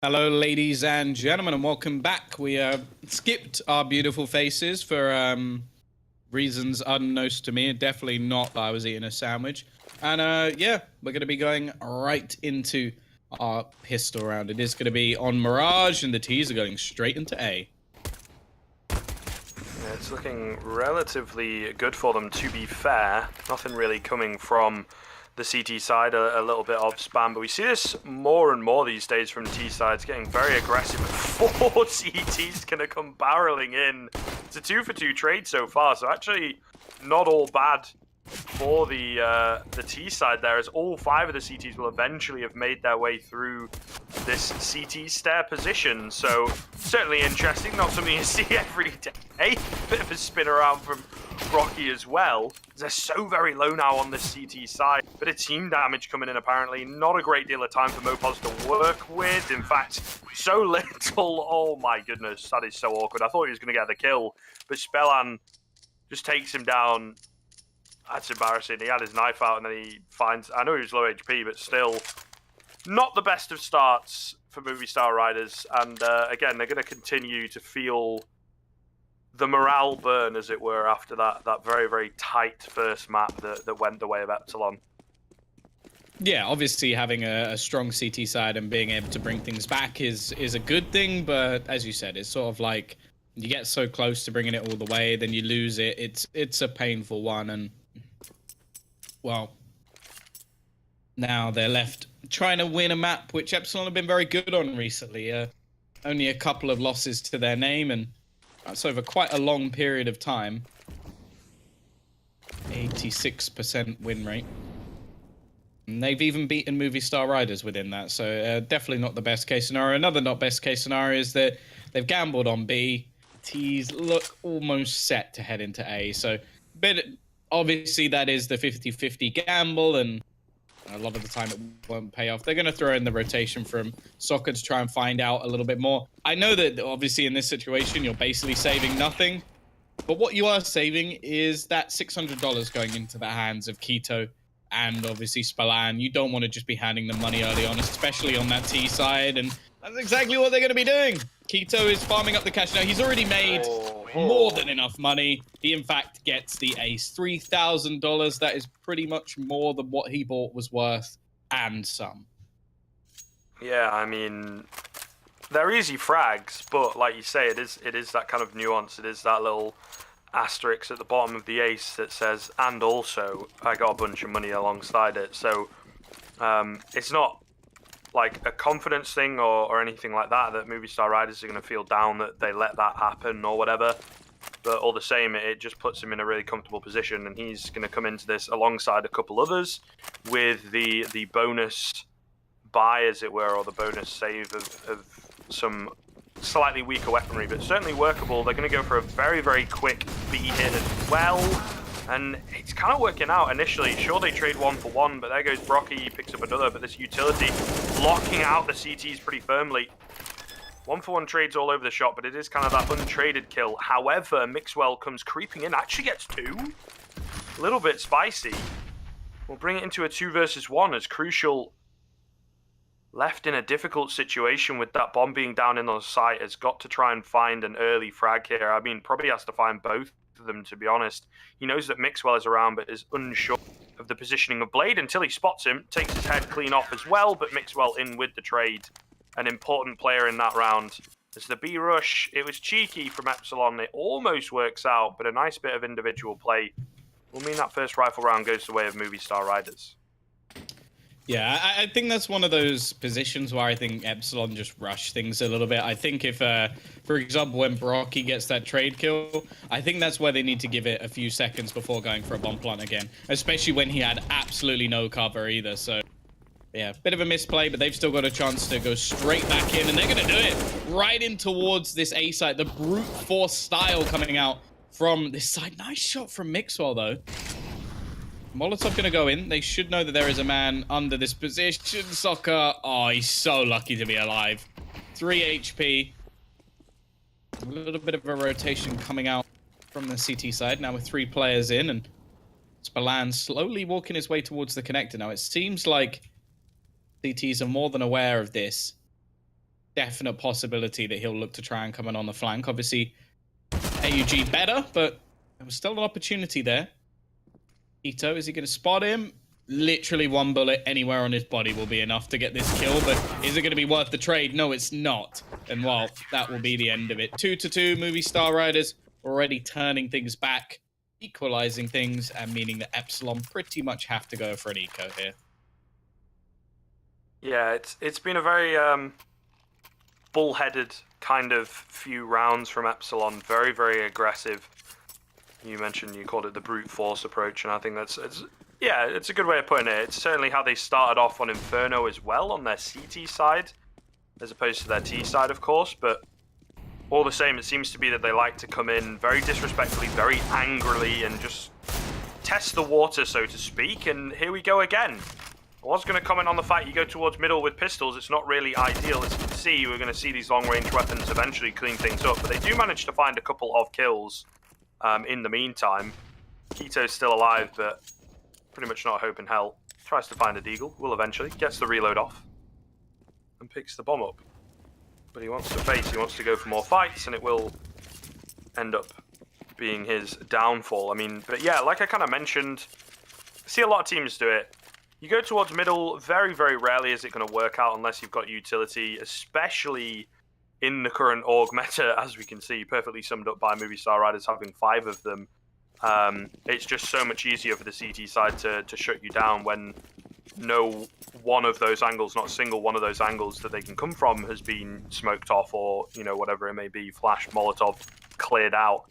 Hello, ladies and gentlemen, and welcome back. We skipped our beautiful faces for reasons unknown to me. Definitely not that I was eating a sandwich. And yeah, we're going to be going right into our pistol round. It is going to be on Mirage, and the T's are going straight into A. Yeah, it's looking relatively good for them, to be fair. Nothing really coming from the CT side, a little bit of spam, but we see this more and more these days from T sides, getting very aggressive. 4 CTs gonna come barreling in. It's a 2-for-2 trade so far, so actually not all bad for the T side there, as all 5 of the CTs will eventually have made their way through this CT stair position. So certainly interesting, not something you see every day. Bit of a spin around from Rocky as well. They're so very low now on this CT side. Bit of team damage coming in apparently. Not a great deal of time for Mopos to work with. In fact, so little. Oh my goodness, that is so awkward. I thought he was going to get the kill, but Spellan just takes him down. That's embarrassing. He had his knife out and then he finds... I know he was low HP, but still not the best of starts for Movistar riders. And again, they're going to continue to feel the morale burn, as it were, after that very, very tight first map that went the way of Epsilon. Yeah, obviously having a strong CT side and being able to bring things back is a good thing, but as you said, it's sort of like you get so close to bringing it all the way, then you lose it. It's a painful one, and well, now they're left trying to win a map, which Epsilon have been very good on recently. Only a couple of losses to their name, and that's over quite a long period of time. 86% win rate. And they've even beaten Movistar riders within that, so definitely not the best case scenario. Another not best case scenario is that they've gambled on B. T's look almost set to head into A, so obviously that is the 50-50 gamble, and a lot of the time it won't pay off. They're going to throw in the rotation from Soccer to try and find out a little bit more. I know that obviously in this situation you're basically saving nothing, but what you are saving is that $600 going into the hands of Keto and obviously Spellan. You don't want to just be handing them money early on, especially on that T side, and that's exactly what they're going to be doing. Keto is farming up the cash now. He's already made more than enough money. He, in fact, gets the ace. $3,000. That is pretty much more than what he bought was worth, and some. Yeah, I mean, they're easy frags, but like you say, it is that kind of nuance. It is that little asterisk at the bottom of the ace that says, and also, I got a bunch of money alongside it. So it's not like a confidence thing or anything like that Movistar riders are going to feel down that they let that happen or whatever, but all the same, it just puts him in a really comfortable position, and he's going to come into this alongside a couple others with the bonus buy, as it were, or the bonus save of some slightly weaker weaponry, but certainly workable. They're going to go for a very, very quick B hit as well, and it's kind of working out initially. Sure, they trade 1 for 1, but there goes Brocky, he picks up another, but this utility locking out the CTs pretty firmly. 1 for 1 trades all over the shop, but it is kind of that untraded kill. However, Mixwell comes creeping in, actually gets 2. A little bit spicy. We'll bring it into a 2 versus 1 as Crucial, left in a difficult situation with that bomb being down in the site, has got to try and find an early frag here. I mean, probably has to find both of them, to be honest. He knows that Mixwell is around, but is unsure of the positioning of Blade until he spots him, takes his head clean off as well, but Mixwell in with the trade. An important player in that round. As the B rush, it was cheeky from Epsilon. It almost works out, but a nice bit of individual play will mean that first rifle round goes the way of Movistar riders. Yeah, I think that's one of those positions where I think Epsilon just rush things a little bit. I think if, for example, when Brocky gets that trade kill, I think that's where they need to give it a few seconds before going for a bomb plant again, especially when he had absolutely no cover either. So, yeah, bit of a misplay, but they've still got a chance to go straight back in, and they're going to do it right in towards this A site. The brute force style coming out from this side. Nice shot from Mixwell, though. Molotov going to go in. They should know that there is a man under this position. Soccer. Oh, he's so lucky to be alive. 3 HP. A little bit of a rotation coming out from the CT side. Now with 3 players in, and Spellan slowly walking his way towards the connector. Now it seems like CTs are more than aware of this. definite possibility that he'll look to try and come in on the flank. Obviously, AUG better, but there was still an opportunity there. Ito, is he going to spot him? Literally one bullet anywhere on his body will be enough to get this kill, but is it going to be worth the trade? No, it's not. And well, that will be the end of it. 2-2, Movistar Riders already turning things back, equalizing things, and meaning that Epsilon pretty much have to go for an eco here. Yeah, it's been a very bullheaded kind of few rounds from Epsilon. Very, very aggressive. You mentioned, you called it the brute force approach, and I think it's a good way of putting it. It's certainly how they started off on Inferno as well, on their CT side, as opposed to their T side, of course, but all the same, it seems to be that they like to come in very disrespectfully, very angrily, and just test the water, so to speak, and here we go again. I was going to comment on the fact you go towards middle with pistols. It's not really ideal. As you can see, we're going to see these long-range weapons eventually clean things up, but they do manage to find a couple of kills in the meantime. Kito's still alive, but pretty much not a hope in hell. Tries to find a deagle, will eventually, gets the reload off, and picks the bomb up. But he wants to face, he wants to go for more fights, and it will end up being his downfall. I mean, but yeah, like I kind of mentioned, I see a lot of teams do it. You go towards middle, very, very rarely is it going to work out unless you've got utility, especially in the current org meta, as we can see, perfectly summed up by Movistar Riders having 5 of them. It's just so much easier for the CT side to shut you down when no one of those angles, not a single one of those angles that they can come from has been smoked off, or, you know, whatever it may be, flash, Molotov, cleared out.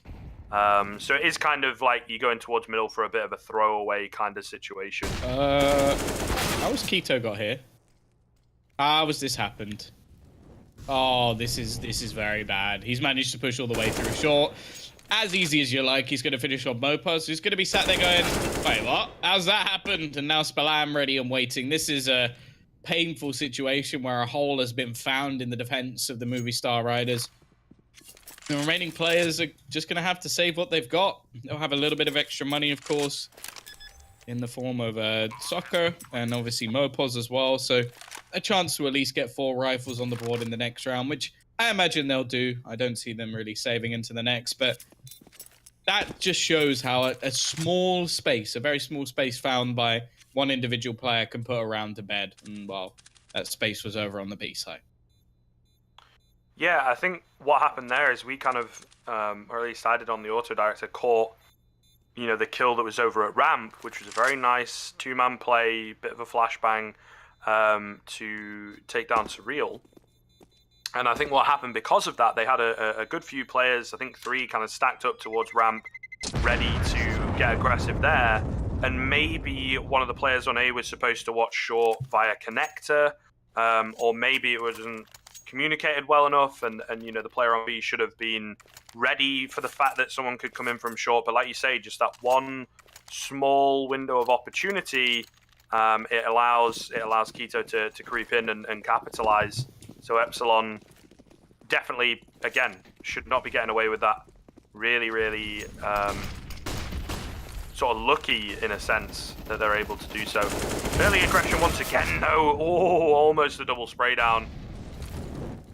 So it is kind of like you going towards middle for a bit of a throwaway kind of situation. How was Quito got here? How has this happened? Oh, this is very bad. He's managed to push all the way through short. As easy as you like, he's going to finish on Mopaz. He's going to be sat there going, wait, what? How's that happened? And now Spalam ready and waiting. This is a painful situation where a hole has been found in the defense of the Movistar Riders. The remaining players are just going to have to save what they've got. They'll have a little bit of extra money, of course, in the form of soccer and obviously Mopaz as well. So a chance to at least get 4 rifles on the board in the next round, which I imagine they'll do. I don't see them really saving into the next, but that just shows how a small space, a very small space found by one individual player can put a round to bed. And, well, that space was over on the B side. Yeah, I think what happened there is we kind of, or at least I did on the auto director, caught, you know, the kill that was over at ramp, which was a very nice 2-man play, bit of a flashbang to take down Surreal. And I think what happened because of that, they had a good few players, I think 3 kind of stacked up towards ramp, ready to get aggressive there. And maybe one of the players on A was supposed to watch short via connector, or maybe it wasn't communicated well enough, and you know, the player on B should have been ready for the fact that someone could come in from short. But like you say, just that one small window of opportunity, it allows Quito to creep in and capitalize. So Epsilon definitely, again, should not be getting away with that. Really, really sort of lucky in a sense that they're able to do so. Early aggression once again, though. Oh, almost a double spray down.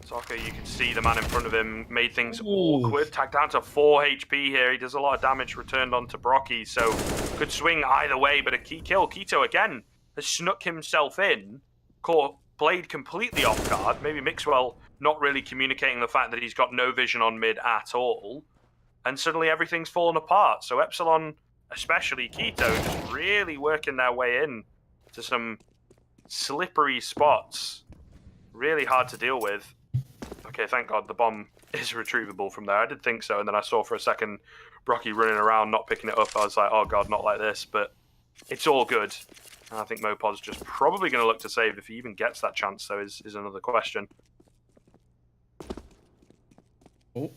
Soccer, you can see the man in front of him made things awkward. Tagged down to 4 HP here. He does a lot of damage returned onto Brocky, so could swing either way, but a key kill. Quito, again, has snuck himself in, caught Blade completely off guard. Maybe Mixwell not really communicating the fact that he's got no vision on mid at all, and suddenly everything's fallen apart. So Epsilon, especially Quito, just really working their way in to some slippery spots. Really hard to deal with. Okay, thank God the bomb is retrievable from there. I did think so, and then I saw for a second Brocky running around, not picking it up. I was like, oh God, not like this, but it's all good. And I think Mopaz's just probably going to look to save. If he even gets that chance, though, is another question. Oh.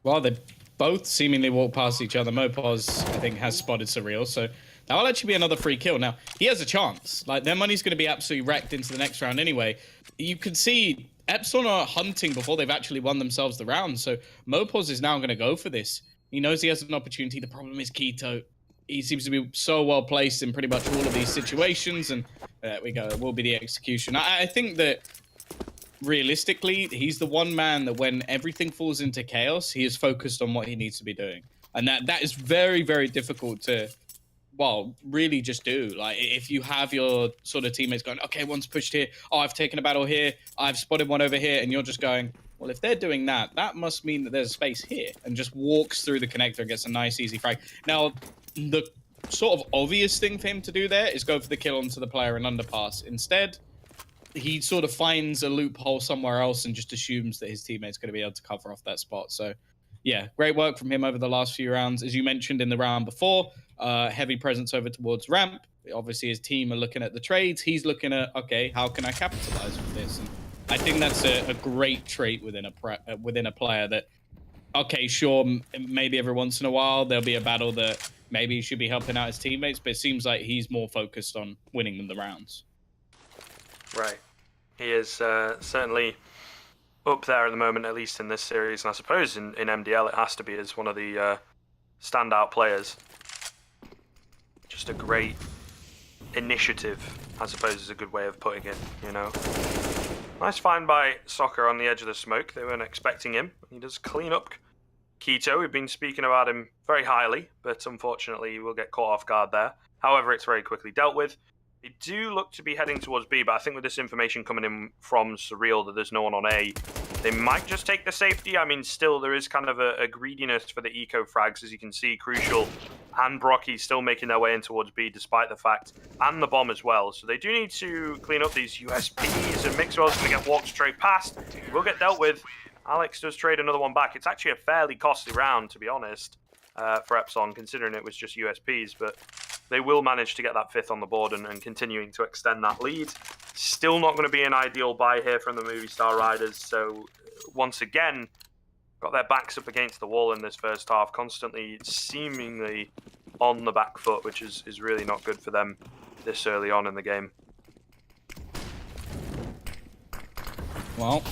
Well, they both seemingly walk past each other. Mopaz, I think, has spotted Surreal, so that will actually be another free kill. Now, he has a chance. Like, their money's going to be absolutely wrecked into the next round anyway. You can see Epsilon are hunting before they've actually won themselves the round, so Mopaz is now going to go for this. He knows he has an opportunity. The problem is Quito. He seems to be so well placed in pretty much all of these situations, and there we go. It will be the execution. I think that realistically, he's the one man that when everything falls into chaos, he is focused on what he needs to be doing. And that is very, very difficult to, well, really just do. Like, if you have your sort of teammates going, okay, one's pushed here. Oh, I've taken a battle here. I've spotted one over here. And you're just going, well, if they're doing that, that must mean that there's space here. And just walks through the connector and gets a nice, easy frag. Now, the sort of obvious thing for him to do there is go for the kill onto the player in underpass. Instead, he sort of finds a loophole somewhere else and just assumes that his teammate's going to be able to cover off that spot. So, yeah, great work from him over the last few rounds. As you mentioned in the round before, heavy presence over towards ramp. Obviously, his team are looking at the trades. He's looking at, okay, how can I capitalize with this? And I think that's a great trait within a player that, okay, sure, maybe every once in a while there'll be a battle that maybe he should be helping out his teammates, but it seems like he's more focused on winning them the rounds. Right. He is certainly up there at the moment, at least in this series, and I suppose in MDL it has to be as one of the standout players. Just a great initiative, I suppose is a good way of putting it, you know. Nice find by Soccer on the edge of the smoke. They weren't expecting him. He does clean up Keto. We've been speaking about him very highly, but unfortunately he will get caught off guard there. However, it's very quickly dealt with. They do look to be heading towards B, but I think with this information coming in from Surreal that there's no one on A, they might just take the safety. I mean, still, there is kind of a greediness for the eco frags, as you can see. Crucial and Brocky still making their way in towards B, despite the fact, and the bomb as well. So they do need to clean up these USPs, and Mixwell's going to get walked straight past. He will get dealt with. Alex does trade another one back. It's actually a fairly costly round, to be honest, for Epsilon, considering it was just USPs, but they will manage to get that 5th on the board and continuing to extend that lead. Still not going to be an ideal buy here from the Movistar Riders, so once again, got their backs up against the wall in this first half, constantly seemingly on the back foot, which is really not good for them this early on in the game. Well,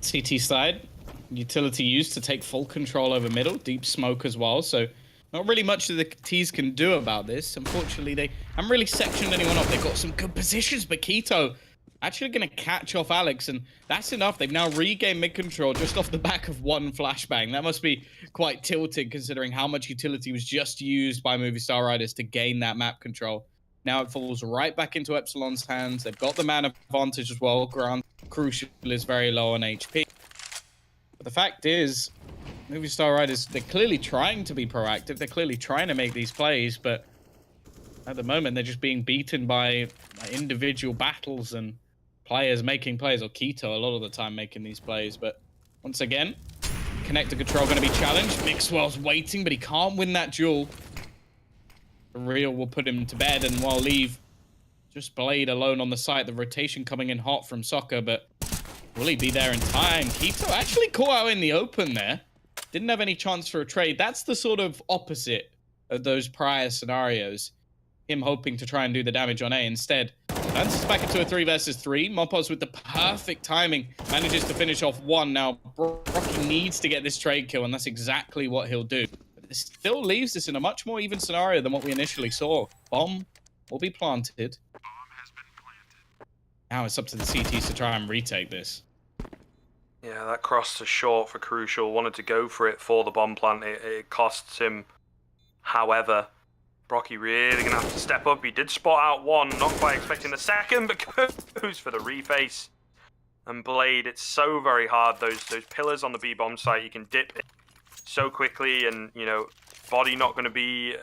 CT side, utility used to take full control over middle, deep smoke as well, so not really much that the T's can do about this. Unfortunately, they haven't really sectioned anyone off. They've got some good positions, but Keto actually going to catch off Alex, and that's enough. They've now regained mid-control just off the back of one flashbang. That must be quite tilted, considering how much utility was just used by Movistar Riders to gain that map control. Now it falls right back into Epsilon's hands. They've got the man advantage as well. Grant Crucial is very low on HP. But the fact is, Movistar Riders, they're clearly trying to be proactive. They're clearly trying to make these plays, but at the moment, they're just being beaten by individual battles and players making plays, or Keto a lot of the time making these plays. But once again, connector control going to be challenged. Mixwell's waiting, but he can't win that duel. Real will put him to bed, and while leave just Blade alone on the site. The rotation coming in hot from Soccer, but will he be there in time? Keto actually caught out in the open there. Didn't have any chance for a trade. That's the sort of opposite of those prior scenarios. Him hoping to try and do the damage on A instead. Dances back into a 3 versus 3. Mopos with the perfect timing manages to finish off one. Now, Brocky needs to get this trade kill, and that's exactly what he'll do. But this still leaves us in a much more even scenario than what we initially saw. Bomb will be planted. Now it's up to the CTs to try and retake this. Yeah, that cross to short for Crucial. Wanted to go for it for the bomb plant. It costs him. However, Brocky really going to have to step up. He did spot out one, not quite expecting the second, but goes for the reface. And Blade, it's so very hard. Those pillars on the B-bomb site, you can dip it so quickly, and, you know, body not going to be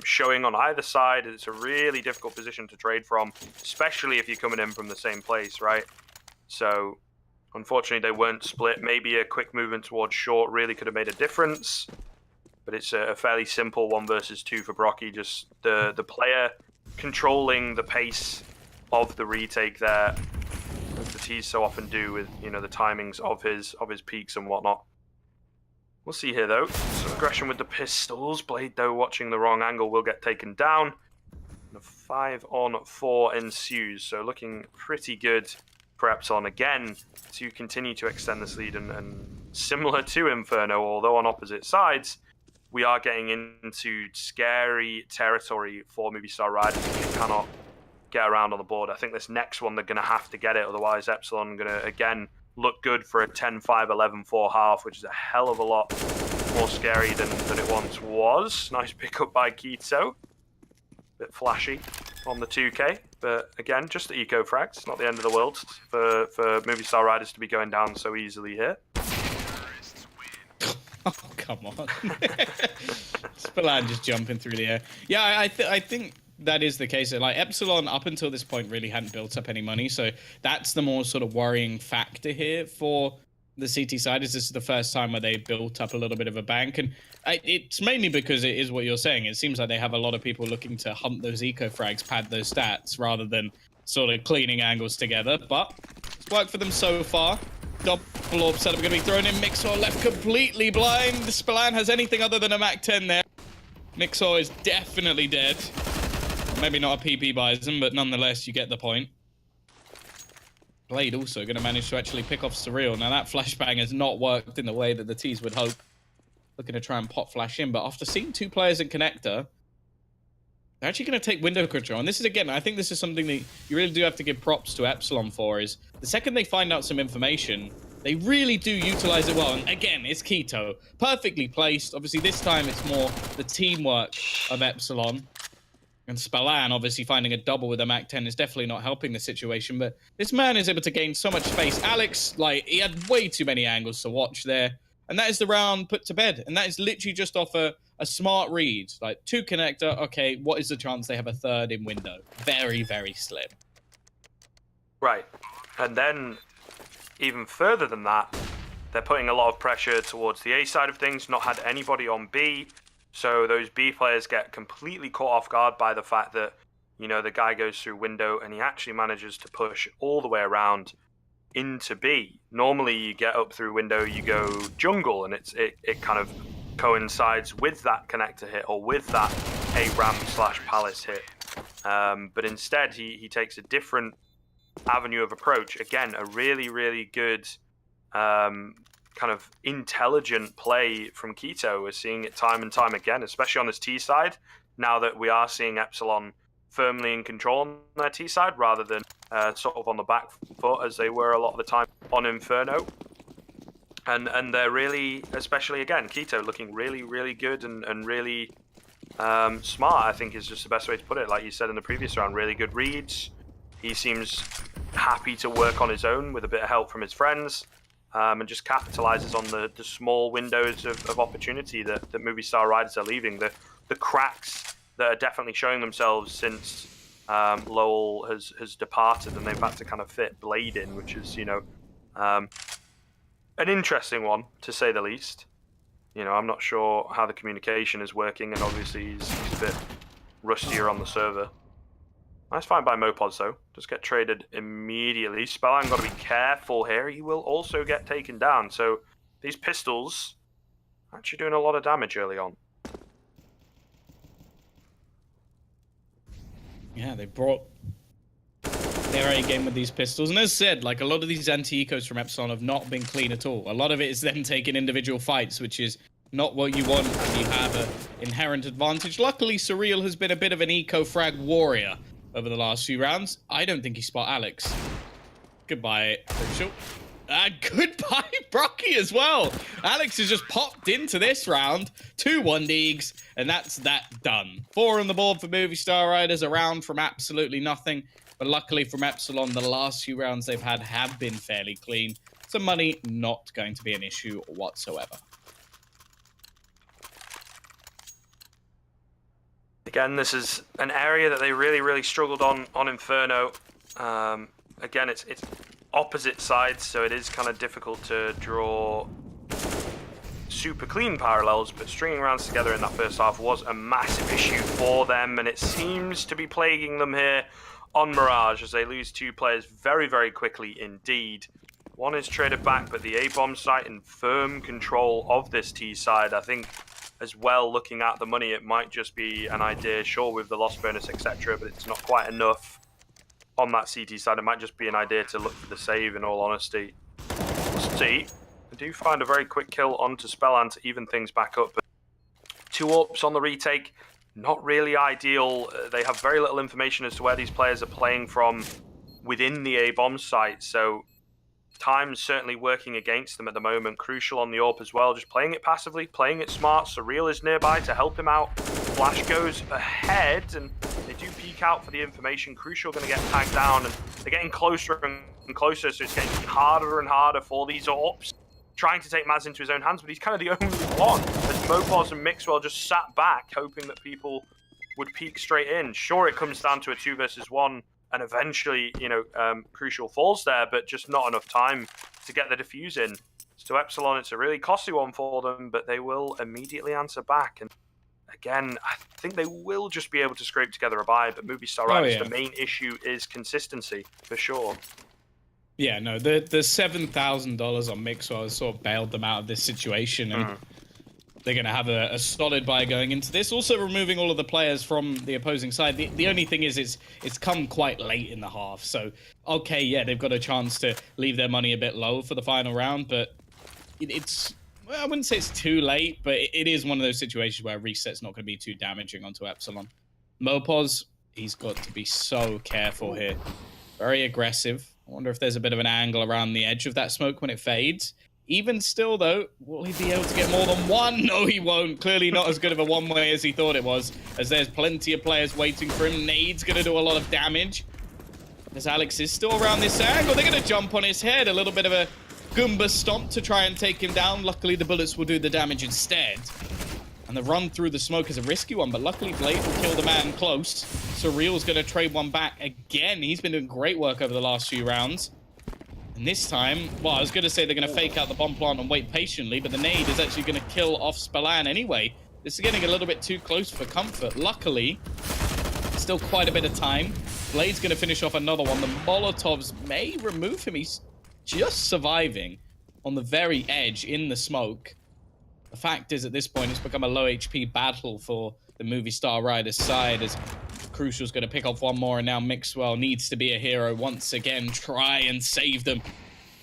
showing on either side. It's a really difficult position to trade from, especially if you're coming in from the same place, right? So, unfortunately, they weren't split. Maybe a quick movement towards short really could have made a difference. But it's a fairly simple 1 versus 2 for Brocky. Just the player controlling the pace of the retake there, as the T's so often do with, you know, the timings of his peaks and whatnot. We'll see here though. Some aggression with the pistols. Blade though watching the wrong angle will get taken down. And a 5-on-4 ensues. So looking pretty good for Epsilon again to continue to extend this lead, and similar to Inferno, although on opposite sides, we are getting into scary territory for Movistar Riders. We get around on the board. I think this next one, they're going to have to get it. Otherwise, Epsilon are going to, again, look good for a 10-5, 11-4 half, which is a hell of a lot more scary than it once was. Nice pickup by Keto. Bit flashy on the 2K. But again, just the eco frags. Not the end of the world for Movistar Riders to be going down so easily here. Oh, come on. Spillane just jumping through the air. Yeah, I think that is the case. Like, Epsilon, up until this point, really hadn't built up any money. So that's the more sort of worrying factor here for the CT side. Is this is the first time where they built up a little bit of a bank. And it's mainly because it is what you're saying. It seems like they have a lot of people looking to hunt those eco frags, pad those stats, rather than sort of cleaning angles together. But it's worked for them so far. Double orb setup going to be thrown in. Mixor left completely blind. Spillane has anything other than a Mac 10 there. Mixor is definitely dead. Maybe not a PP Bison, but nonetheless, you get the point. Blade also going to manage to actually pick off Surreal. Now, that flashbang has not worked in the way that the T's would hope. Looking to try and pop flash in, but after seeing 2 players in connector, they're actually going to take window control. And this is, again, I think this is something that you really do have to give props to Epsilon for, is the second they find out some information, they really do utilize it well. And again, it's Keto. Perfectly placed. Obviously, this time it's more the teamwork of Epsilon. And Spillane, obviously, finding a double with a Mac 10 is definitely not helping the situation. But this man is able to gain so much space. Alex, like, he had way too many angles to watch there. And that is the round put to bed. And that is literally just off a smart read. Like, 2 connector, okay, what is the chance they have a third in window? Very, very slim. Right. And then, even further than that, they're putting a lot of pressure towards the A side of things, not had anybody on B. So those B players get completely caught off guard by the fact that, you know, the guy goes through window and he actually manages to push all the way around into B. Normally you get up through window, you go jungle, and it kind of coincides with that connector hit or with that A ramp / palace hit. But instead he takes a different avenue of approach. Again, a really, really good kind of intelligent play from Keto. We're seeing it time and time again, especially on his T side, now that we are seeing Epsilon firmly in control on their T side rather than sort of on the back foot as they were a lot of the time on Inferno. And they're really, especially again, Keto looking really, really good and really smart, I think is just the best way to put it. Like you said in the previous round, really good reads. He seems happy to work on his own with a bit of help from his friends. And just capitalizes on the small windows of opportunity that Movistar Riders are leaving. The cracks that are definitely showing themselves since Lowell has departed and they've had to kind of fit Blade in, which is, you know, an interesting one, to say the least. You know, I'm not sure how the communication is working, and obviously he's a bit rustier on the server. Nice find by Mopods, though. Just get traded immediately. Spillane got to be careful here. He will also get taken down. So these pistols actually doing a lot of damage early on. Yeah, they brought their A game with these pistols. And as said, like, a lot of these anti-ecos from Epsilon have not been clean at all. A lot of it is them taking individual fights, which is not what you want when you have an inherent advantage. Luckily, Surreal has been a bit of an eco-frag warrior over the last few rounds. I don't think he spot Alex. Goodbye, Crucial. Goodbye, Brocky, as well. Alex has just popped into this round. 2 1-digs, and that's that done. 4 on the board for Movistar Riders, a round from absolutely nothing. But luckily from Epsilon, the last few rounds they've had have been fairly clean. So money not going to be an issue whatsoever. Again, this is an area that they really, really struggled on Inferno. Again, it's opposite sides, so it is kind of difficult to draw super clean parallels, but stringing rounds together in that first half was a massive issue for them, and it seems to be plaguing them here on Mirage as they lose 2 players very, very quickly indeed. One is traded back, but the A-bomb site in firm control of this T side. I think as well, looking at the money, it might just be an idea, sure, with the loss bonus, etc., but it's not quite enough on that CT side. It might just be an idea to look for the save, in all honesty. We'll see. I do find a very quick kill onto Spillane to even things back up, but 2 ups on the retake. not really ideal. They have very little information as to where these players are playing from within the A-bomb site, so time's certainly working against them at the moment. Crucial on the AWP as well, just playing it passively, playing it smart. Surreal is nearby to help him out. Flash goes ahead, and they do peek out for the information. Crucial going to get tagged down, and they're getting closer and closer, so it's getting harder and harder for these AWPs. Trying to take Maz into his own hands, but he's kind of the only one, as Mopos and Mixwell just sat back, hoping that people would peek straight in. Sure, it comes down to a 2 versus 1, and eventually, Crucial falls there, but just not enough time to get the defuse in. So Epsilon, it's a really costly one for them, but they will immediately answer back. And again, I think they will just be able to scrape together a buy, but Movistar Riders, the main issue is consistency, for sure. Yeah, no, the $7,000 on Mixwell has sort of bailed them out of this situation, and they're going to have a solid buy going into this. Also removing all of the players from the opposing side. The only thing is it's come quite late in the half, so okay, yeah, they've got a chance to leave their money a bit low for the final round, but it's, well, I wouldn't say it's too late, but it is one of those situations where a reset's not going to be too damaging onto Epsilon. Mopos, he's got to be so careful here. Very aggressive. I wonder if there's a bit of an angle around the edge of that smoke when it fades. Even still, though, will he be able to get more than one? No, he won't. Clearly not as good of a one-way as he thought it was, as there's plenty of players waiting for him. Nade's going to do a lot of damage. As Alex is still around this angle, they're going to jump on his head. A little bit of a Goomba stomp to try and take him down. Luckily, the bullets will do the damage instead. And the run through the smoke is a risky one, but luckily Blade will kill the man close. Surreal's going to trade one back again. He's been doing great work over the last few rounds. And this time, well, I was going to say they're going to fake out the bomb plant and wait patiently, but the nade is actually going to kill off Spallan anyway. This is getting a little bit too close for comfort. Luckily, still quite a bit of time. Blade's going to finish off another one. The Molotovs may remove him. He's just surviving on the very edge in the smoke. The fact is, at this point, it's become a low HP battle for the Movistar Riders side, as Crucial's going to pick off one more, and now Mixwell needs to be a hero once again. Try and save them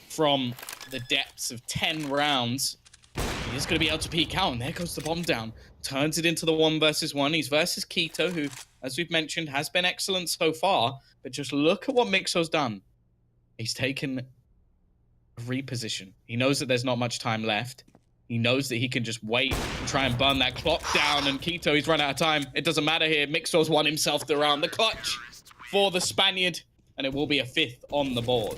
from the depths of 10 rounds. He is going to be able to peek out, and there goes the bomb down. Turns it into the 1 versus 1. He's versus Keto, who, as we've mentioned, has been excellent so far. But just look at what Mixwell's done. He's taken a reposition. He knows that there's not much time left. He knows that he can just wait and try and burn that clock down. And Keto, he's run out of time. It doesn't matter here. Mixwell's won himself the round. The clutch for the Spaniard. And it will be a 5th on the board.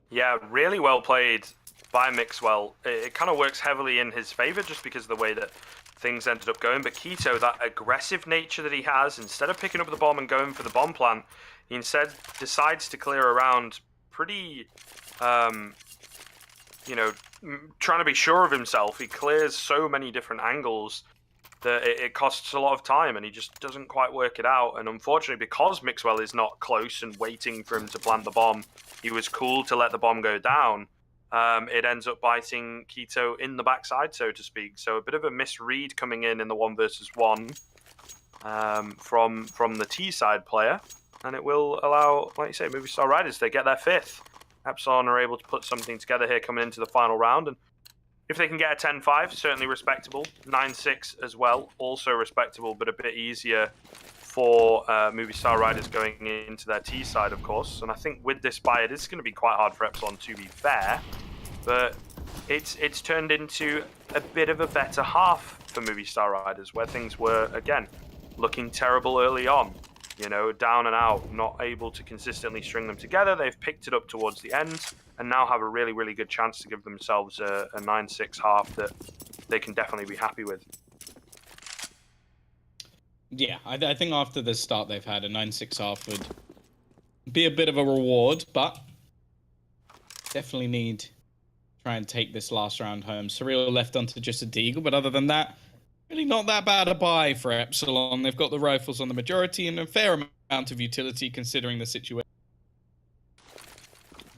Yeah, really well played by Mixwell. It kind of works heavily in his favor just because of the way that things ended up going. But Keto, that aggressive nature that he has, instead of picking up the bomb and going for the bomb plant, he instead decides to clear around pretty... trying to be sure of himself. He clears so many different angles that it costs a lot of time, and he just doesn't quite work it out. And unfortunately, because Mixwell is not close and waiting for him to plant the bomb, he was cool to let the bomb go down. It ends up biting Keto in the backside, so to speak. So a bit of a misread coming in the 1 versus 1 from the T side player, and it will allow, like you say, Movistar Riders, they get their 5th. Epsilon are able to put something together here coming into the final round, and if they can get a 10-5, certainly respectable. 9-6 as well, also respectable, but a bit easier for Movistar Riders going into their T side, of course. And I think with this buy, it is going to be quite hard for Epsilon, to be fair, but it's turned into a bit of a better half for Movistar Riders, where things were, again, looking terrible early on. Down and out, not able to consistently string them together. They've picked it up towards the end and now have a really, really good chance to give themselves a 9-6 half that they can definitely be happy with. Yeah, I think after the start they've had, a 9-6 half would be a bit of a reward, but definitely need to try and take this last round home. Surreal left onto just a deagle, but other than that, really not that bad a buy for Epsilon. They've got the rifles on the majority and a fair amount of utility considering the situation.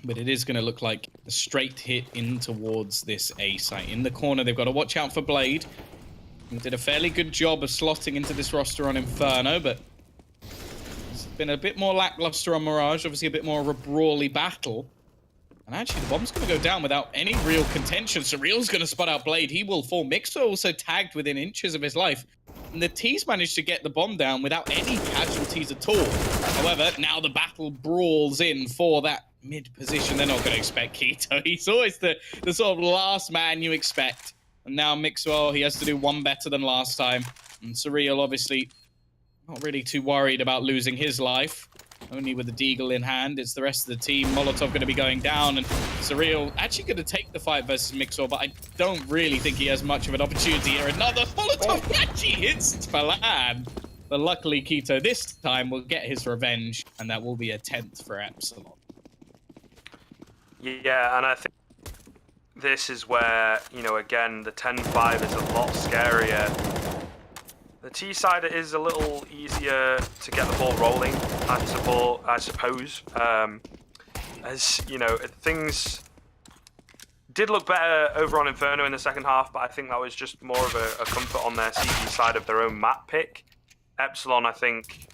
But it is going to look like a straight hit in towards this A site. In the corner, they've got to watch out for Blade. He did a fairly good job of slotting into this roster on Inferno, but it's been a bit more lackluster on Mirage. Obviously a bit more of a brawly battle. And actually, the bomb's going to go down without any real contention. Surreal's going to spot out Blade. He will fall. Mixer also tagged within inches of his life. And the T's managed to get the bomb down without any casualties at all. However, now the battle brawls in for that mid position. They're not going to expect Keto. He's always the sort of last man you expect. And now Mixwell, he has to do one better than last time. And Surreal, obviously, not really too worried about losing his life. Only with the Deagle in hand. It's the rest of the team. Molotov going to be going down. And Surreal actually going to take the fight versus Mixwell, but I don't really think he has much of an opportunity here. Another Molotov actually hits Falan. But luckily, Keto this time will get his revenge. And that will be a 10th for Epsilon. Yeah, and I think this is where, you know, again, the 10-5 is a lot scarier. The T side is a little easier to get the ball rolling, I suppose. As, you know, things did look better over on Inferno in the second half, but I think that was just more of a comfort on their CT side of their own map pick. Epsilon, I think,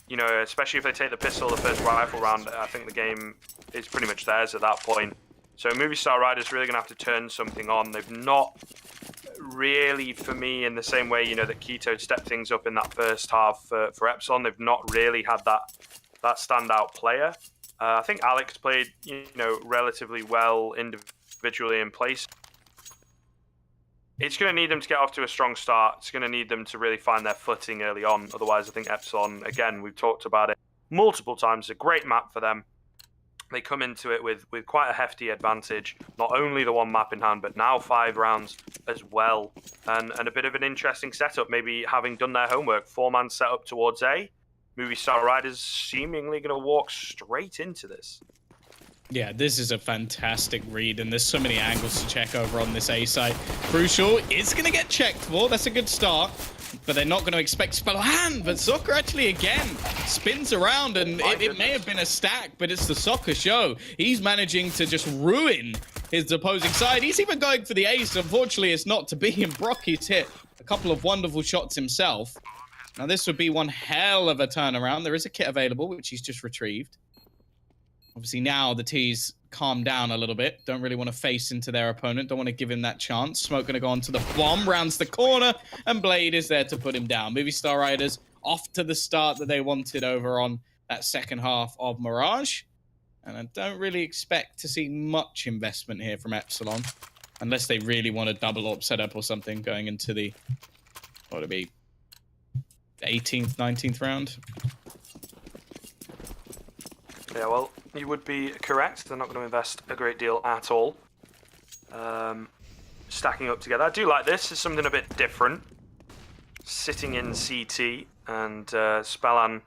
you know, especially if they take the pistol the first rifle round, I think the game is pretty much theirs at that point. So Movistar Riders really going to have to turn something on. They've not really, for me, in the same way, you know, that Keto stepped things up in that first half for Epsilon, they've not really had that standout player. I think Alex played, you know, relatively well individually in place. It's going to need them to get off to a strong start. It's going to need them to really find their footing early on. Otherwise, I think Epsilon, again, we've talked about it multiple times, a great map for them. They come into it with quite a hefty advantage. Not only the one map in hand, but now 5 rounds as well. And a bit of an interesting setup, maybe having done their homework. 4-man setup towards A. Movistar Riders seemingly going to walk straight into this. Yeah, this is a fantastic read, and there's so many angles to check over on this A side. Crucial is going to get checked for. That's a good start. But they're not going to expect Spellhand. But Soccer actually, again, spins around. And it may have been a stack, but it's the Soccer show. He's managing to just ruin his opposing side. He's even going for the ace. Unfortunately, it's not to be. And Brocky's hit a couple of wonderful shots himself. Now, this would be one hell of a turnaround. There is a kit available, which he's just retrieved. Obviously, now the T's calm down a little bit. Don't really want to face into their opponent. Don't want to give him that chance. Smoke going to go onto the bomb. Rounds the corner. And Blade is there to put him down. Movistar Riders off to the start that they wanted over on that second half of Mirage. And I don't really expect to see much investment here from Epsilon. Unless they really want a double AWP setup or something going into the, what would it be, 18th, 19th round. Yeah, well, you would be correct. They're not going to invest a great deal at all. Stacking up together. I do like this. It's something a bit different. Sitting in CT and Spellan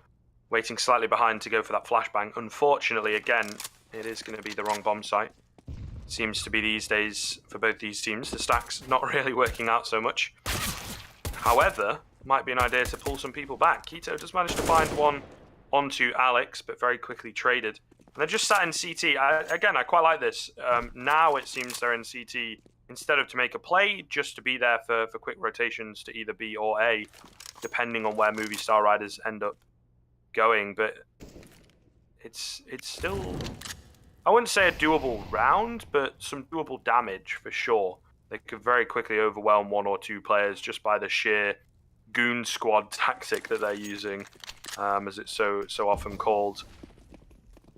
waiting slightly behind to go for that flashbang. Unfortunately, again, it is going to be the wrong bomb site. Seems to be these days for both these teams. The stack's not really working out so much. However, might be an idea to pull some people back. Keto just managed to find one onto Alex, but very quickly traded. And they're just sat in CT. I quite like this. Now it seems they're in CT instead of to make a play, just to be there for quick rotations to either B or A, depending on where Movistar Riders end up going. But it's still, I wouldn't say a doable round, but some doable damage for sure. They could very quickly overwhelm 1 or 2 players just by the sheer goon squad tactic that they're using. As it's so often called.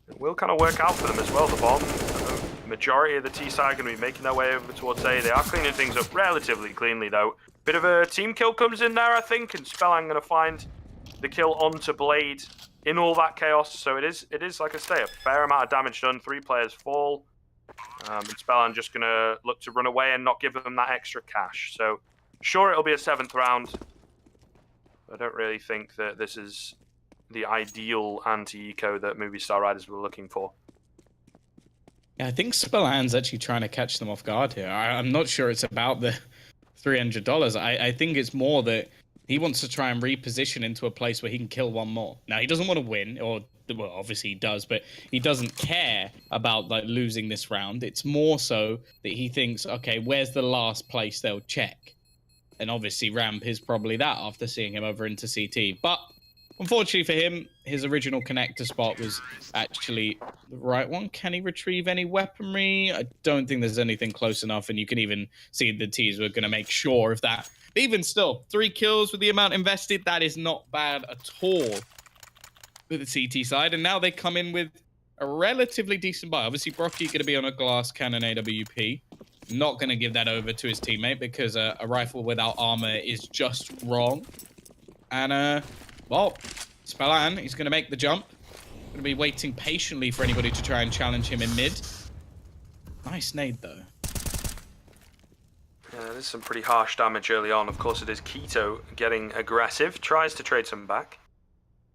It will kind of work out for them as well. The bomb, the majority of the T side are going to be making their way over towards A. They are cleaning things up relatively cleanly though. Bit of a team kill comes in there, I think, and Spellan going to find the kill onto Blade in all that chaos. So it is like I say, a fair amount of damage done. 3 players fall, and Spellan just going to look to run away and not give them that extra cash. So sure, it'll be a 7th round. I don't really think that this is the ideal anti-eco that Movistar Riders were looking for. Yeah, I think Spellan's actually trying to catch them off guard here. I'm not sure it's about the $300. I think it's more that he wants to try and reposition into a place where he can kill one more. Now, he doesn't want to win, or, well, obviously he does, but he doesn't care about like losing this round. It's more so that he thinks, okay, where's the last place they'll check? And obviously Ramp is probably that after seeing him over into CT. But Unfortunately for him, his original connector spot was actually the right one. Can he retrieve any weaponry? I don't think there's anything close enough, and you can even see the T's were going to make sure of that. But even still, 3 kills with the amount invested, that is not bad at all for the CT side. And now they come in with a relatively decent buy. Obviously, Brocky going to be on a glass cannon AWP. Not going to give that over to his teammate because a rifle without armor is just wrong. And, well, Spallan, he's going to make the jump. Going to be waiting patiently for anybody to try and challenge him in mid. Nice nade, though. Yeah, there's some pretty harsh damage early on. Of course, it is Keto getting aggressive. Tries to trade some back.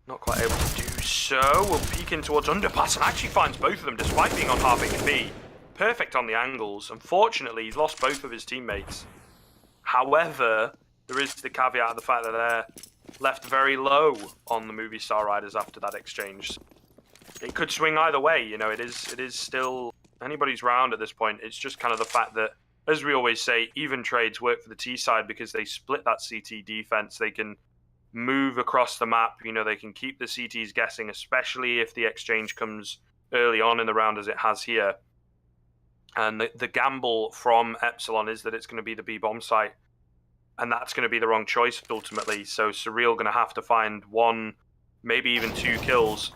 Not quite able to do so. Will peek in towards underpass and actually finds both of them despite being on half HP. Perfect on the angles. Unfortunately, he's lost both of his teammates. However, there is the caveat of the fact that they're left very low on the Movistar Riders after that exchange. It could swing either way, you know, it is still anybody's round at this point. It's just kind of the fact that, as we always say, even trades work for the T side because they split that CT defense. They can move across the map, you know, they can keep the CTs guessing, especially if the exchange comes early on in the round as it has here. And the gamble from Epsilon is that it's going to be the B bomb site. And that's going to be the wrong choice ultimately. So Surreal going to have to find 1, maybe even 2 kills.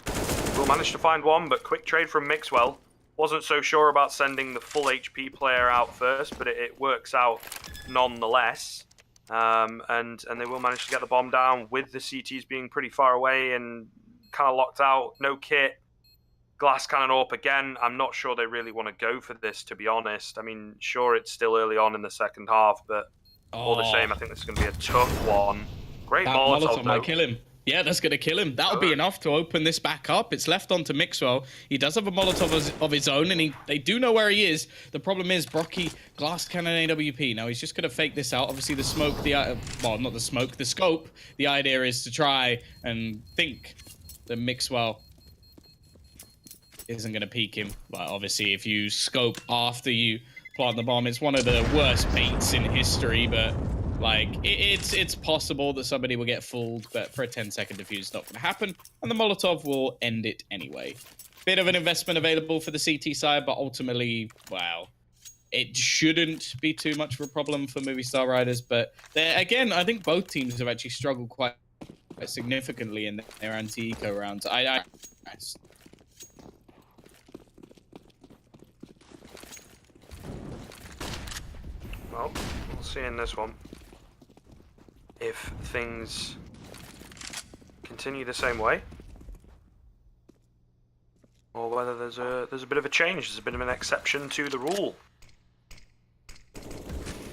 We'll manage to find 1, but quick trade from Mixwell. Wasn't so sure about sending the full HP player out first, but it works out nonetheless. And they will manage to get the bomb down with the CTs being pretty far away and kind of locked out. No kit. Glass cannon AWP again. I'm not sure they really want to go for this, to be honest. I mean, sure, it's still early on in the second half, but all the same, I think this is going to be a tough one. Great Molotov might kill him. Yeah, that's going to kill him. That'll be enough to open this back up. It's left on to Mixwell. He does have a Molotov of his own, and they do know where he is. The problem is Brocky, glass cannon AWP. Now, he's just going to fake this out. Obviously, the smoke, well, not the smoke, the scope. The idea is to try and think that Mixwell isn't going to peek him. But obviously, if you scope after you plant the bomb, it's one of the worst baits in history, but like it's possible that somebody will get fooled, but for a 10-second defuse, it's not going to happen, and the Molotov will end it anyway. Bit of an investment available for the CT side, but ultimately, wow, it shouldn't be too much of a problem for Movistar Riders. But again, I think both teams have actually struggled quite significantly in their anti-eco rounds. Well, we'll see in this one if things continue the same way, or whether there's a bit of a change, there's a bit of an exception to the rule.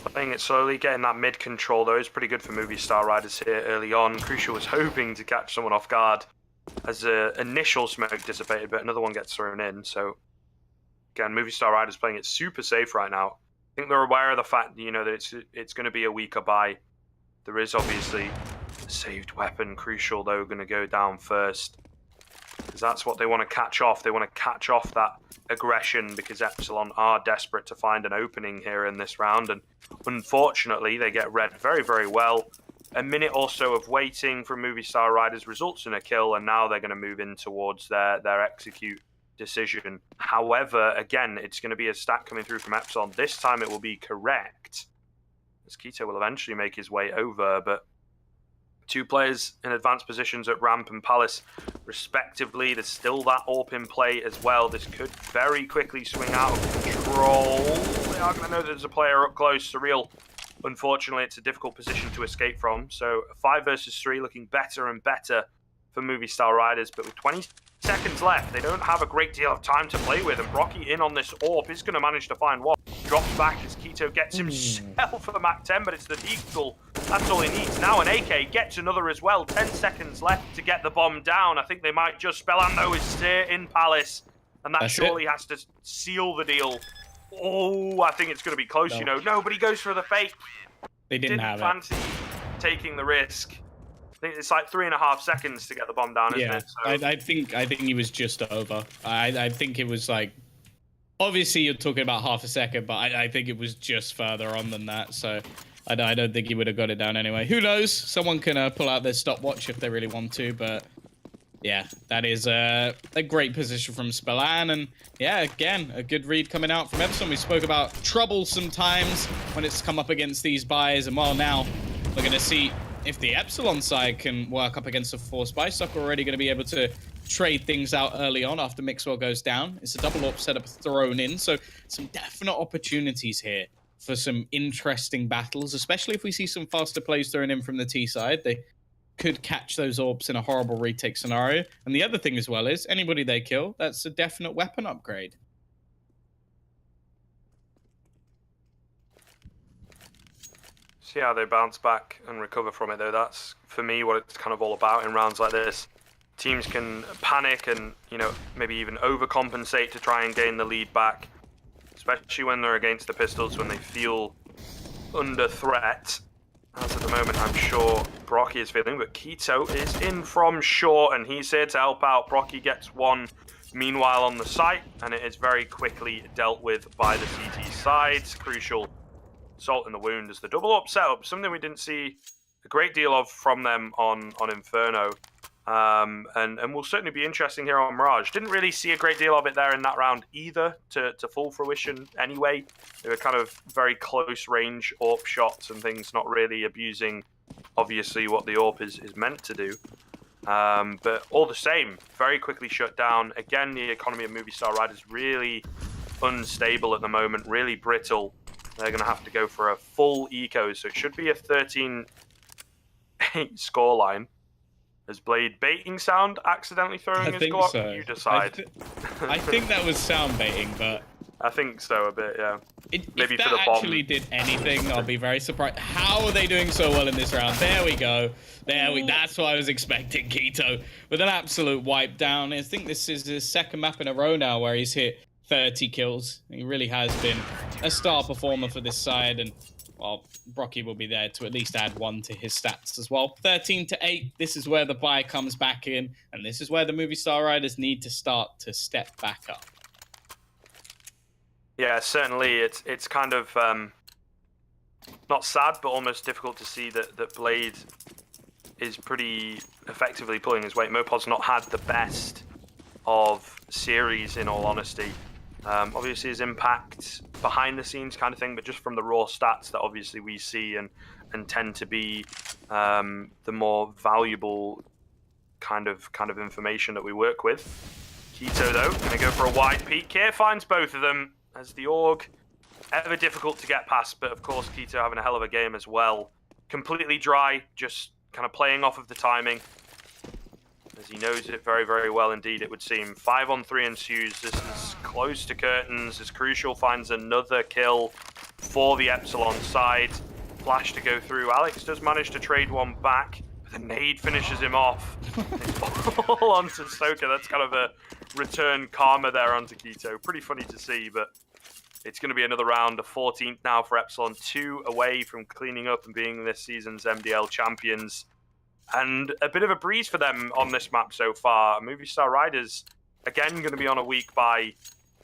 Playing it slowly, getting that mid control though is pretty good for Movistar Riders here early on. Crucial was hoping to catch someone off guard as the initial smoke dissipated, but another one gets thrown in. So again, Movistar Riders playing it super safe right now. I think they're aware of the fact, you know, that it's going to be a weaker buy. There is obviously a saved weapon. Crucial, though, going to go down first. Because that's what they want to catch off. They want to catch off that aggression because Epsilon are desperate to find an opening here in this round. And unfortunately, they get read very, very well. A minute or so of waiting from Movistar Riders results in a kill, and now they're going to move in towards their execute decision. However, again, it's going to be a stack coming through from Epsilon. This time it will be correct, as Keto will eventually make his way over, but 2 players in advanced positions at Ramp and Palace respectively. There's still that AWP in play as well. This could very quickly swing out of control. They are going to know that there's a player up close. Surreal, unfortunately, it's a difficult position to escape from. So 5 versus 3 looking better and better for Movistar Riders, but with 20 seconds left, they don't have a great deal of time to play with, and Brocky in on this AWP is going to manage to find one. Drops back as Keto gets himself a Mac 10, but it's the deagle. That's all he needs. Now an AK gets another as well. 10 seconds left to get the bomb down. I think they might just Spellan, though, is still in Palace, and that surely has to seal the deal. Oh, I think it's going to be close, you know. Nobody goes for the fake. They didn't have fancy taking the risk. I think it's like 3.5 seconds to get the bomb down, isn't it? So... I think he was just over. I think it was like, obviously you're talking about half a second, but I think it was just further on than that. So I don't think he would have got it down anyway. Who knows? Someone can pull out their stopwatch if they really want to, but yeah, that is a great position from Spellan. And yeah, again, a good read coming out from Epsilon. We spoke about troublesome times when it's come up against these buys, and well, now we're going to see if the Epsilon side can work up against a force buy. Suck already going to be able to trade things out early on after Mixwell goes down. It's a double AWP setup thrown in, so some definite opportunities here for some interesting battles, especially if we see some faster plays thrown in from the T side. They could catch those AWPs in a horrible retake scenario. And the other thing as well is, anybody they kill, that's a definite weapon upgrade. See how they bounce back and recover from it, though. That's, for me, what it's kind of all about in rounds like this. Teams can panic and, you know, maybe even overcompensate to try and gain the lead back, especially when they're against the Pistols, when they feel under threat. As at the moment, I'm sure Brocky is feeling, but Keto is in from short, and he's here to help out. Brocky gets one, meanwhile, on the site, and it is very quickly dealt with by the CT sides. Crucial salt in the wound as the double up setup, something we didn't see a great deal of from them on Inferno. And will certainly be interesting here on Mirage. Didn't really see a great deal of it there in that round either to full fruition anyway. They were kind of very close range AWP shots and things, not really abusing obviously what the AWP is meant to do. But all the same, very quickly shut down. Again, the economy of Movistar Riders really unstable at the moment, really brittle. They're going to have to go for a full eco, so it should be a 13-8 scoreline. Has Blade baiting sound accidentally throwing his Glock? So. You decide. I think that was sound baiting, but I think so a bit, yeah. Maybe if for the bomb. If that actually did anything, I'll be very surprised. How are they doing so well in this round? There we go. That's what I was expecting. Keto with an absolute wipe down. I think this is his second map in a row now where he's hit 30 kills. He really has been a star performer for this side, and well, Brocky will be there to at least add one to his stats as well. 13-8, this is where the buy comes back in, and this is where the Movistar Riders need to start to step back up. Yeah, certainly it's kind of not sad, but almost difficult to see that Blade is pretty effectively pulling his weight. Mopod's not had the best of series, in all honesty. Obviously his impact behind the scenes kind of thing, but just from the raw stats that obviously we see and tend to be the more valuable kind of information that we work with. Keto though, gonna go for a wide peek here, finds both of them as the AUG. Ever difficult to get past, but of course Keto having a hell of a game as well. Completely dry, just kind of playing off of the timing, as he knows it very, very well indeed, it would seem. 5-on-3 ensues. This is close to curtains as Crucial finds another kill for the Epsilon side. Flash to go through. Alex does manage to trade one back, but the nade finishes him off. It's all onto Stoker. That's kind of a return karma there onto Keto. Pretty funny to see, but it's going to be another round, a 14th now for Epsilon. 2 away from cleaning up and being this season's MDL champions. And a bit of a breeze for them on this map so far. Movistar Riders, again, going to be on a week by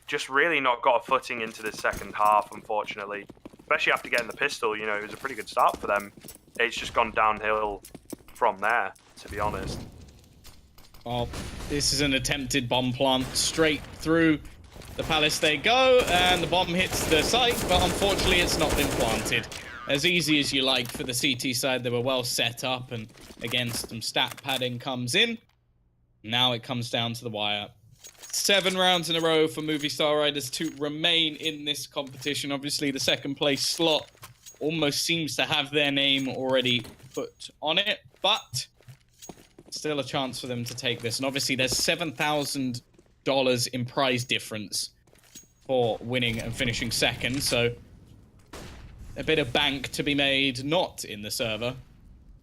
just really not got a footing into the second half, unfortunately. Especially after getting the pistol, you know, it was a pretty good start for them. It's just gone downhill from there, to be honest. Well, this is an attempted bomb plant straight through the palace they go, and the bomb hits the site, but unfortunately it's not been planted. As easy as you like for the CT side, they were well set up, and again, some stat padding comes in. Now it comes down to the wire. 7 rounds in a row for Movistar Riders to remain in this competition. Obviously, the second place slot almost seems to have their name already put on it, but still a chance for them to take this. And obviously, there's $7,000 in prize difference for winning and finishing second, so a bit of bank to be made, not in the server,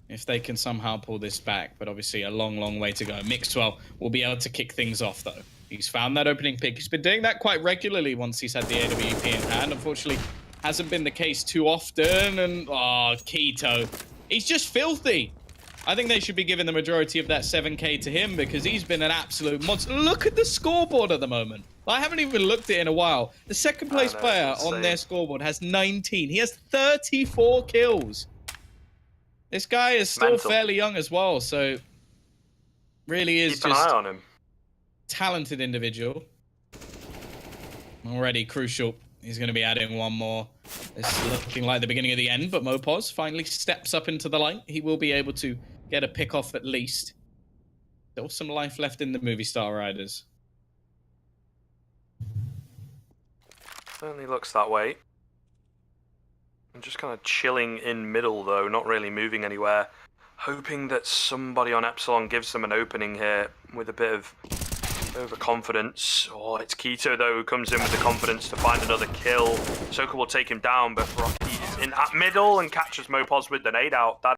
if they can somehow pull this back. But obviously a long, long way to go. Mixwell will be able to kick things off, though. He's found that opening pick. He's been doing that quite regularly once he's had the AWP in hand. Unfortunately, hasn't been the case too often. And, oh, Keto. He's just filthy. I think they should be giving the majority of that 7K to him because he's been an absolute monster. Look at the scoreboard at the moment. I haven't even looked at it in a while. The second place player on their scoreboard has 19. He has 34 kills. This guy is still fairly young as well, so really is Keep an eye on him. Talented individual. Already crucial. He's going to be adding one more. It's looking like the beginning of the end, but Mopos finally steps up into the light. He will be able to get a pick off at least. Still some life left in the Movistar Riders. Certainly looks that way. I'm just kind of chilling in middle though, not really moving anywhere. Hoping that somebody on Epsilon gives them an opening here with a bit of overconfidence. Oh, it's Keto though who comes in with the confidence to find another kill. Soka will take him down, but Rocky is in at middle and catches Mopos with the nade out. That